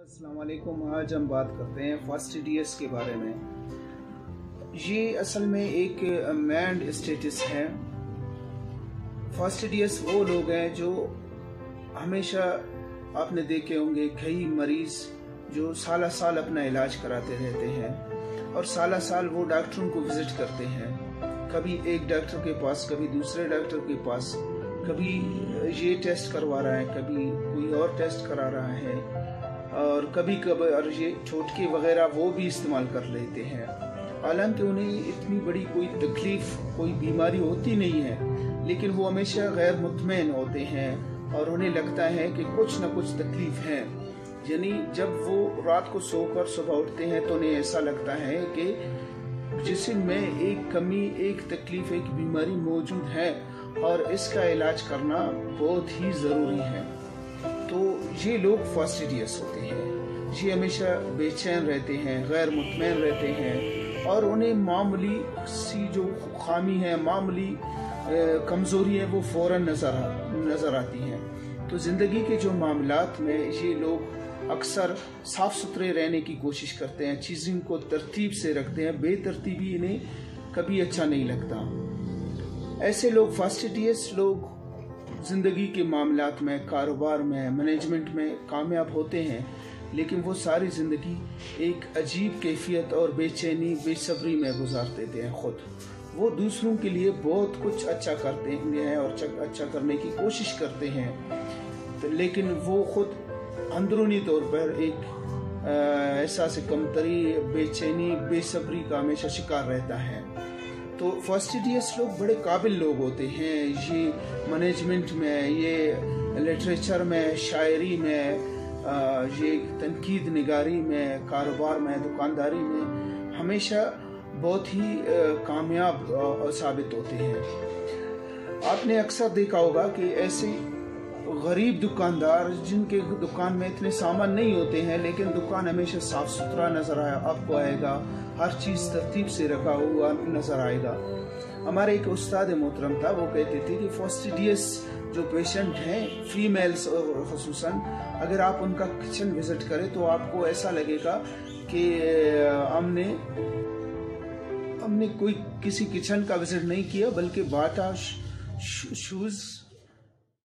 अस्सलाम वालेकुम। आज हम बात करते हैं फास्टिडियस के बारे में। ये असल में एक मैंड स्टेटस है। फास्टिडियस वो लोग हैं जो हमेशा आपने देखे होंगे कई मरीज जो साल साल अपना इलाज कराते रहते हैं और साल साल वो डॉक्टरों को विजिट करते हैं, कभी एक डॉक्टर के पास, कभी दूसरे डॉक्टर के पास, कभी ये टेस्ट करवा रहा है, कभी कोई और टेस्ट करा रहा है और कभी कभी और ये टोटके वगैरह वो भी इस्तेमाल कर लेते हैं। हालांकि उन्हें इतनी बड़ी कोई तकलीफ, कोई बीमारी होती नहीं है, लेकिन वो हमेशा गैर मुतमईन होते हैं और उन्हें लगता है कि कुछ न कुछ तकलीफ है। यानी जब वो रात को सोकर सुबह उठते हैं तो उन्हें ऐसा लगता है कि जिस्म में एक कमी, एक तकलीफ, एक बीमारी मौजूद है और इसका इलाज करना बहुत ही ज़रूरी है। तो ये लोग फास्टिडियस होते हैं। ये हमेशा बेचैन रहते हैं, गैर मुतमईन रहते हैं और उन्हें मामूली सी जो खामी है, मामूली कमज़ोरी है, वो फ़ौरन नज़र आती हैं। तो ज़िंदगी के जो मामलात में ये लोग अक्सर साफ़ सुथरे रहने की कोशिश करते हैं, चीज़ों को तरतीब से रखते हैं। बेतरतीबी इन्हें कभी अच्छा नहीं लगता। ऐसे लोग, फास्टिडियस लोग, ज़िंदगी के मामलात में, कारोबार में, मैनेजमेंट में कामयाब होते हैं, लेकिन वो सारी ज़िंदगी एक अजीब कैफियत और बेचैनी, बेसब्री में गुजार देते हैं। ख़ुद वो दूसरों के लिए बहुत कुछ अच्छा करते हैं और अच्छा करने की कोशिश करते हैं, तो लेकिन वो खुद अंदरूनी तौर पर एक एहसास कमतरी, बेचैनी, बेसब्री का हमेशा शिकार रहता है। तो फास्टिडियस लोग बड़े काबिल लोग होते हैं। ये मैनेजमेंट में, ये लिटरेचर में, शायरी में, ये तनकीद निगारी में, कारोबार में, दुकानदारी में हमेशा बहुत ही कामयाब साबित होते हैं। आपने अक्सर देखा होगा कि ऐसे गरीब दुकानदार जिनके दुकान में इतने सामान नहीं होते हैं, लेकिन दुकान हमेशा साफ सुथरा नज़र आपको आएगा, हर चीज़ तरतीब से रखा हुआ नज़र आएगा। हमारे एक उस्ताद मोहतरम था, वो कहते थे कि फास्टिडियस जो पेशेंट हैं, फीमेल्स ख़ुसूसन, अगर आप उनका किचन विज़िट करें तो आपको ऐसा लगेगा कि हमने कोई किसी किचन का विज़िट नहीं किया, बल्कि बाटा शूज़